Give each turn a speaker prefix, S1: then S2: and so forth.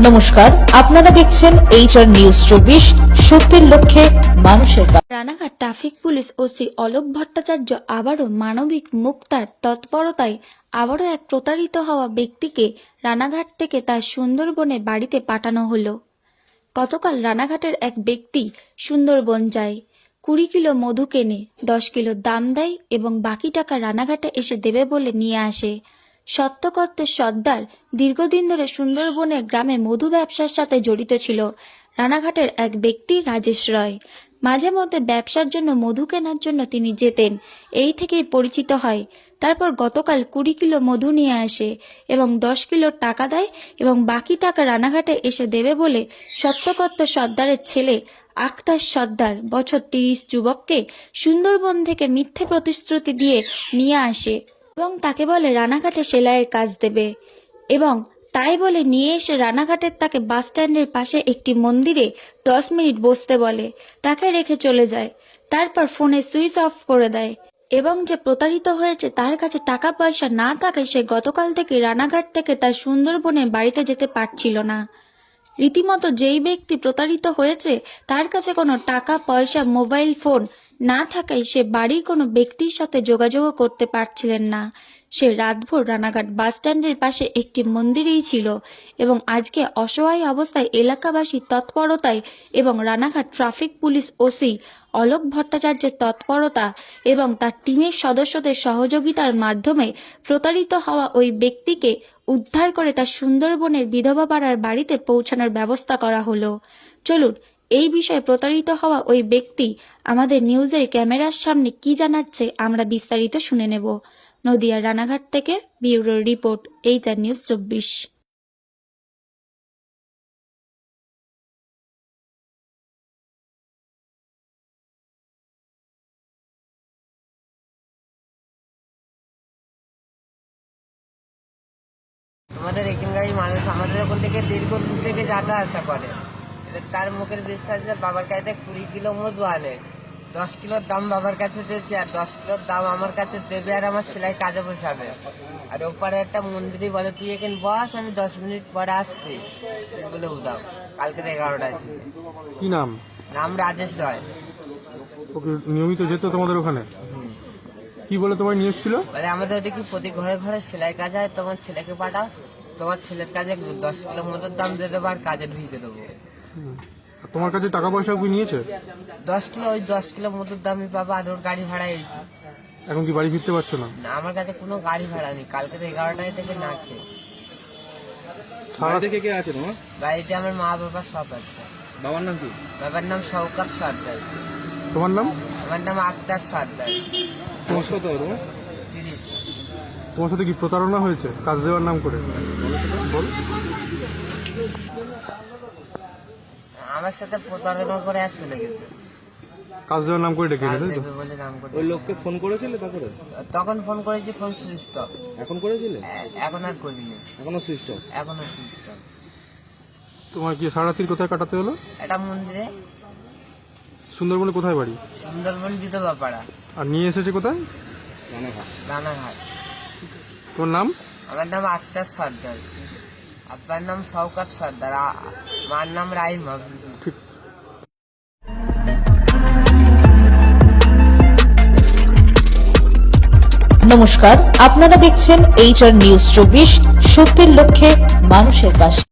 S1: নমস্কার, আপনারা দেখছেন HR নিউজ 24, সত্যের লক্ষ্যে মানুষের পাশে।
S2: Ranaghat traffic police OC Alok Bhattacharya আবারও মানবিক মুক্তার তৎপরতায় আবারও এক প্রতারিত হওয়া ব্যক্তিকে রানাঘাট থেকে তার সুন্দরবনে বাড়িতে পাঠানো হলো। গতকাল রানাঘাটের এক ব্যক্তি সুন্দরবন যায়, 20 কিলো মধু কেনে, 10 কিলো দাম দেয় এবং বাকি টাকা রানাঘাটে এসে দেবে বলে নিয়ে আসে। সত্যকর্ত সর্দার দীর্ঘদিন ধরে সুন্দরবনের গ্রামে মধু ব্যবসার সাথে জড়িত ছিল। রানাঘাটের এক ব্যক্তি রাজেশ রয় মাঝে মধ্যে ব্যবসার জন্য মধু কেনার জন্য তিনি যেতেন, এই থেকেই পরিচিত হয়। তারপর গতকাল 20 কিলো মধু নিয়ে আসে এবং 10 কিলো টাকা দেয় এবং বাকি টাকা রানাঘাটে এসে দেবে বলে সত্যকর্ত সর্দারের ছেলে আখতার সর্দার বছর 30 যুবককে সুন্দরবন থেকে মিথ্যে প্রতিশ্রুতি দিয়ে নিয়ে আসে এবং তাকে বলে রানাঘাটে সেলাইয়ের কাজ দেবে এবং তাই বলে নিয়ে এসে রানাঘাটের তাকে বাস স্ট্যান্ডের পাশে একটি মন্দিরে 10 মিনিট বসতে বলে, তাকে রেখে চলে যায়। তারপর ফোনে সুইচ অফ করে দেয় এবং যে প্রতারিত হয়েছে তার কাছে টাকা পয়সা না থাকে সে গতকাল থেকে রানাঘাট থেকে তার সুন্দরবনের বাড়িতে যেতে পারছিল না। রীতিমতো যেই ব্যক্তি প্রতারিত হয়েছে তার কাছে কোনো টাকা পয়সা মোবাইল ফোন না থাকায় সে বাড়ির কোনো ব্যক্তির সাথে যোগাযোগও করতে পারছিলেন না। সে রাতভর রানাঘাট বাস স্ট্যান্ডের পাশে একটি মন্দিরেই ছিল এবং আজকে অসহায় অবস্থায় এলাকাবাসীর তৎপরতায় এবং Ranaghat traffic police OC Alok ভট্টাচার্যের তৎপরতা এবং তার টিমের সদস্যদের সহযোগিতার মাধ্যমে প্রতারিত হওয়া ওই ব্যক্তিকে উদ্ধার করে তার সুন্দরবনের বিধবা পাড়ার বাড়িতে পৌঁছানোর ব্যবস্থা করা হলো। চলুন এই বিষয়ে প্রতারিত হওয়া ওই ব্যক্তি আমাদের নিউজের ক্যামেরার সামনে কি জানাচ্ছে আমরা বিস্তারিত শুনে নেব। নদিয়া রানাঘাট থেকে ব্যুরো রিপোর্ট, HR নিউজ 24।
S3: আমাদের এখানকারই মানুষ আমাদের ওখান থেকে দীর্ঘদিন থেকে যাতা আসা করে। তার মুখের বিশ্বাসে বাবার কাছে 20 কিলো মধু আনে, 10 কিলোর দাম বাবার কাছে দিয়েছে আর 10 কিলোর দাম আমার কাছে দেবে আর আমার সেলাই কাজে বসাবে। আর ওপারে একটা মন্দিরই বলে তুই এখানে বস, আমি 10 মিনিট পরে আসছি বলে উদাও। কালকে 11টায়।
S4: কি নাম?
S3: নাম রাজেশ রয়।
S4: ওকে নিয়মিত যেত তোমাদের ওখানে? কি বলে তোমার নিয়ে এসেছিল?
S3: বলে আমাদের ওদিকে প্রতি ঘরে ঘরে সেলাই কাজ হয়, তোমার ছেলেকে পাঠাও, তোমার ছেলের কাজে 10 কিলো মধুর দাম দিয়ে দেবো আর কাজে ঢুকে দেবো।
S4: তোমার কাছে টাকা পয়সা কি নিয়েছে?
S3: 10 কিলো, ওই 10 কিলো মধুর দামই পাবো আর ওর গাড়ি ভাড়া এসেছি।
S4: এখন কি বাড়ি ফিরতে পারছো না?
S3: না, আমার কাছে কোনো গাড়ি ভাড়া নেই, কালকে 11টায় থেকে না খেয়ে।
S4: সারা
S5: থেকে কে আছে তোমার
S3: বাড়িতে আমার মা বাবা সব আছে।
S5: বাবার নাম কি?
S3: বাবার নাম শওকত সর্দার।
S4: তোমার নাম?
S3: আমার নাম আখতার সর্দার।
S5: তোমার কত তোমার?
S3: 30।
S4: তোমার সাথে কি প্রতারণা হয়েছে কাজ দেওয়ার নাম করে? বল।
S3: আমার সাথে প্রতারণা করে এক চলে গেছে,
S4: কাজ দেওয়ার নাম করে ডেকে
S3: কাজ
S4: তাই তো?
S3: দেবে বলে নাম করে।
S5: ওই লোককে ফোন করেছিলে তারপরে?
S3: তখন ফোন করেছি, ফোন সুইচ অফ।
S5: এখন করেছিলে?
S3: এখন আর করিনি,
S5: এখনো সুইচ অফ?
S3: এখনো সুইচ অফ।
S4: তোমার কি সারা রাত্রি কোথায় কাটাতে হলো?
S3: এটা মন্দিরে।
S4: সুন্দরবনে কোথায় বাড়ি?
S3: সুন্দরবন বিধবা পাড়া।
S4: আর নিয়ে এসেছে কোথায়?
S3: রানাঘাট।
S4: তোমার নাম?
S3: আমার নাম আখতার সর্দার, আপনার নাম শওকত সর্দার, আমার নাম রাহিমা।
S4: ঠিক।
S1: নমস্কার, আপনারা দেখছেন HR নিউজ 24, সত্যের লক্ষ্যে মানুষের পাশে।